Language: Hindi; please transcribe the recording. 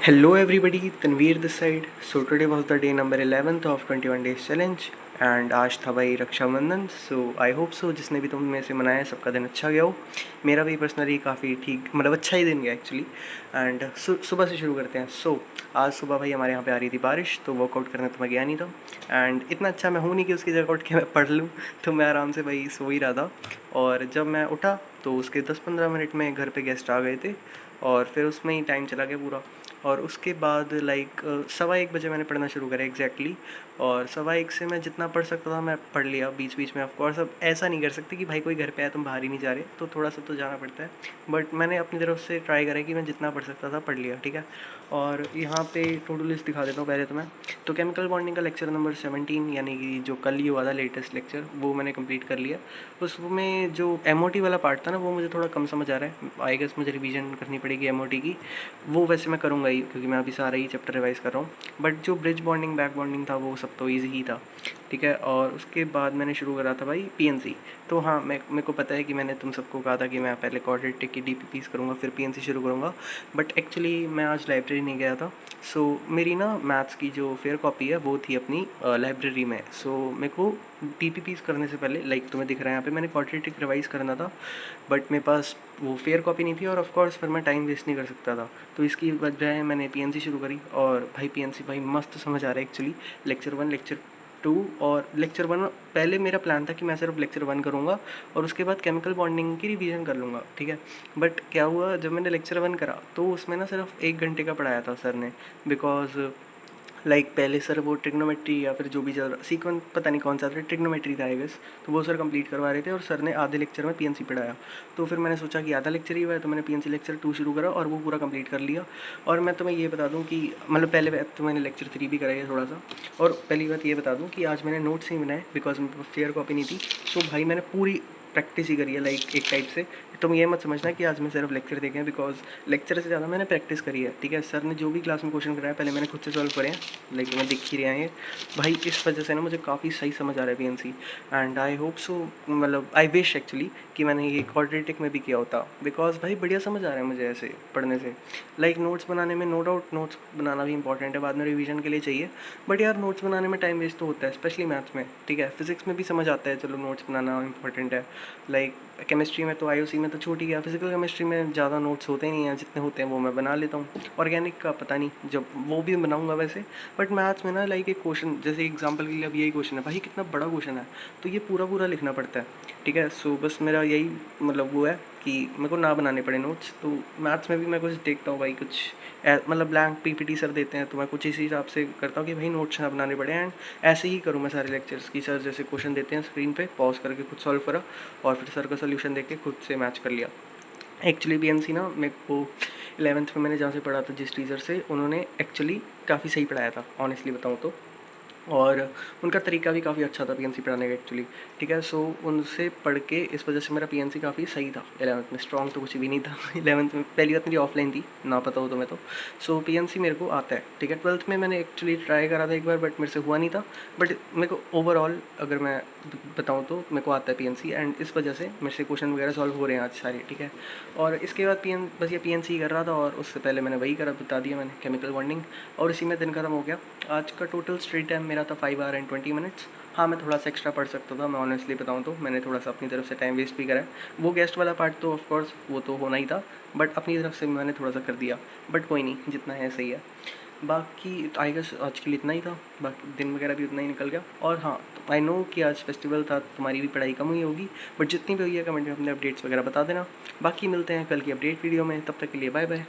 Hello everybody, Tanveer this side. So today was the day number 11th of 21 days challenge and आज था भाई रक्षाबंधन। सो आई होप सो जिसने भी तुम में से मनाया सबका दिन अच्छा गया हो। मेरा भी पर्सनली काफ़ी ठीक मतलब अच्छा ही दिन गया एक्चुअली। एंड सुबह से शुरू करते हैं। आज सुबह भाई हमारे यहाँ पे आ रही थी बारिश, तो वर्कआउट करने तो मैं गया नहीं था। एंड इतना अच्छा मैं हूँ नहीं कि उसकी जगह उठ के मैं पढ़ लूँ, तो मैं आराम से भाई सो ही रहा था। और जब मैं उठा तो उसके 10-15 मिनट में घर पे गेस्ट आ गए थे और फिर उसमें ही टाइम चला गया पूरा। और उसके बाद लाइक 1:15 बजे मैंने पढ़ना शुरू करा एग्जैक्टली। और 1:15 से मैं जितना पढ़ सकता था मैं पढ़ लिया। बीच बीच में ऑफकोर्स अब ऐसा नहीं कर सकते कि भाई कोई घर पे आया तुम बाहर ही नहीं जा रहे, तो थोड़ा सा तो जाना पड़ता है। बट मैंने अपनी तरफ से ट्राई करा कि मैं जितना पढ़ सकता था पढ़ लिया, ठीक है। और यहाँ पे टू डू लिस्ट दिखा देता हूँ पहले तो मैं। तो केमिकल बॉन्डिंग का लेक्चर नंबर 17 यानी कि जो कल ही हुआ था लेटेस्ट लेक्चर, वो मैंने कंप्लीट कर लिया। उसमें जो एमओटी वाला पार्ट था ना, वो मुझे थोड़ा कम समझ आ रहा है। आई गेस मुझे रिवीजन करनी पड़ेगी एमओटी की। वो वैसे मैं करूँगा ही क्योंकि मैं अभी सारा ही चैप्टर रिवाइज़ कर रहा हूँ। बट जो ब्रिज बॉन्डिंग बैक बॉन्डिंग था वो सब तो ईजी ही था, ठीक है। और उसके बाद मैंने शुरू करा था भाई पीएनसी। तो हाँ, मेरे को पता है कि मैंने तुम सबको कहा था कि मैं पहले क्वाड्रेटिक की डीपीपीस करूँगा फिर पीएनसी शुरू करूँगा। बट एक्चुअली मैं आज लाइब्रेरी नहीं गया था। सो मेरी ना मैथ्स की जो फेयर कॉपी है वो थी अपनी लाइब्रेरी में। सो मेरे को डीपीपीस करने से पहले लाइक तुम्हें दिख रहा है यहाँ पे मैंने क्वाड्रेटिक रिवाइज़ करना था। बट मेरे पास वो फेयर कॉपी नहीं थी और ऑफ कोर्स फिर मैं टाइम वेस्ट नहीं कर सकता था। तो इसकी वजह मैंने पीएनसी शुरू करी। और भाई पीएनसी भाई मस्त समझ आ रहा है एक्चुअली। लेक्चर 1, लेक्चर 2 और लेक्चर 1। पहले मेरा प्लान था कि मैं सिर्फ लेक्चर 1 करूँगा और उसके बाद केमिकल बॉन्डिंग की रिवीजन कर लूँगा, ठीक है। बट क्या हुआ, जब मैंने लेक्चर 1 करा तो उसमें ना सिर्फ 1 घंटे का पढ़ाया था सर ने। बिकॉज लाइक पहले सर वो ट्रिग्नोमेट्री या फिर जो भी चल रहा सीक्वेंस पता नहीं कौन सा था, ट्रिग्नोमेट्री था आई गेस। तो वो सर कंप्लीट करवा रहे थे और सर ने आधे लेक्चर में पीएनसी पढ़ाया। तो फिर मैंने सोचा कि आधा लेक्चर ही हुआ है तो मैंने पीएनसी लेक्चर 2 शुरू करा और वो पूरा कंप्लीट कर लिया। और मैं तुम्हें ये बता दूं कि मतलब पहले तो मैंने लेक्चर 3 भी कराया थोड़ा सा। और पहली बात ये बता दूँ कि आज मैंने नोट्स ही बनाए बिकॉज मेरे पास फेयर कॉपी नहीं थी। तो भाई मैंने पूरी प्रैक्टिस ही करी है लाइक एक टाइप से। तुम ये मत समझना कि आज मैं सिर्फ लेक्चर देखे हैं, बिकॉज लेक्चर से ज़्यादा मैंने प्रैक्टिस करी है, ठीक है। सर ने जो भी क्लास में क्वेश्चन कराया पहले मैंने खुद से सॉल्व करे हैं, लाइक तुम्हें दिख ही रहे हैं ये। भाई इस वजह से ना मुझे काफ़ी सही समझ आ रहा है PNC. And I hope so मतलब आई विश एक्चुअली कि मैंने ये क्वाड्रेटिक में भी किया होता, बिकॉज भाई बढ़िया समझ आ रहा है मुझे ऐसे पढ़ने से। लाइक नोट्स बनाने में नो डाउट नोट्स बनाना भी इंपॉर्टेंट है, बाद में रिवीजन के लिए चाहिए। बट यार नोट्स बनाने में टाइम वेस्ट तो होता है, स्पेशली मैथ्स में, ठीक है। फिजिक्स में भी समझ आता है, चलो नोट्स बनाना इंपॉर्टेंट है। लाइक केमिस्ट्री में तो आईओसी में तो छूट ही गया। फिजिकल केमिस्ट्री में ज़्यादा नोट्स होते नहीं हैं, जितने होते हैं वो मैं बना लेता हूँ। ऑर्गेनिक का पता नहीं, जब वो भी बनाऊँगा वैसे। बट मैथ्स में ना लाइक एक क्वेश्चन, जैसे एग्जांपल के लिए अब यही क्वेश्चन है भाई, कितना बड़ा क्वेश्चन है, तो ये पूरा पूरा लिखना पड़ता है, ठीक है। सो बस मेरा यही मतलब वो है कि मेरे को ना बनाने पड़े नोट्स। तो मैथ्स में भी मैं कुछ देखता हूँ भाई, कुछ मतलब ब्लैंक पीपीटी सर देते हैं तो मैं कुछ इसी हिसाब से करता हूँ कि भाई नोट्स ना बनाने पड़े। एंड ऐसे ही करूँ मैं सारे लेक्चर्स की। सर जैसे क्वेश्चन देते हैं स्क्रीन पे पॉज करके खुद सॉल्व करा और फिर सर का सोल्यूशन देख के खुद से मैच कर लिया। एक्चुअली पीएनसी ना मेरे को 11th में मैंने जहाँ से पढ़ा था जिस टीचर से, उन्होंने एक्चुअली काफ़ी सही पढ़ाया था ऑनेस्टली बताऊँ तो। और उनका तरीका भी काफ़ी अच्छा था पीएनसी पढ़ाने का एक्चुअली, ठीक है। सो उनसे पढ़ के इस वजह से मेरा पीएनसी काफ़ी सही था 11th में। स्ट्रॉन्ग तो कुछ भी नहीं था 11th में। पहली बात मेरी ऑफलाइन थी, ना पता हो तो मैं तो। सो पीएनसी मेरे को आता है, ठीक है। 12th में मैंने एक्चुअली ट्राई करा था एक बार बट मेरे से हुआ नहीं था। बट मेरे को ओवरऑल अगर मैं बताऊँ तो मेरे को आता है पीएनसी। एंड इस वजह से मेरे से क्वेश्चन वगैरह सॉल्व हो रहे हैं आज सारे, ठीक है। और इसके बाद बस ये पीएनसी कर रहा था और उससे पहले मैंने वही करा, बता दिया मैंने, केमिकल बॉन्डिंग। और इसी में दिन खत्म हो गया। आज का टोटल स्टडी टाइम मेरा था 5 आवर एंड 20 मिनट्स। हाँ, मैं थोड़ा सा एक्स्ट्रा पढ़ सकता था, मैं ऑनेस्टली बताऊँ तो मैंने थोड़ा सा अपनी तरफ से टाइम वेस्ट भी करा है। वो गेस्ट वाला पार्ट तो ऑफ कोर्स वो तो होना ही था, बट अपनी तरफ से मैंने थोड़ा सा कर दिया। बट कोई नहीं, जितना है सही है। बाकी आई गेस आज के लिए इतना ही था, बाकी दिन वगैरह भी उतना ही निकल गया। और हाँ, आई नो कि आज फेस्टिवल था, तुम्हारी भी पढ़ाई कम हुई होगी, बट जितनी भी हुई है कमेंट में अपने अपडेट्स वगैरह बता देना। बाकी मिलते हैं कल की अपडेट वीडियो में, तब तक के लिए बाय बाय।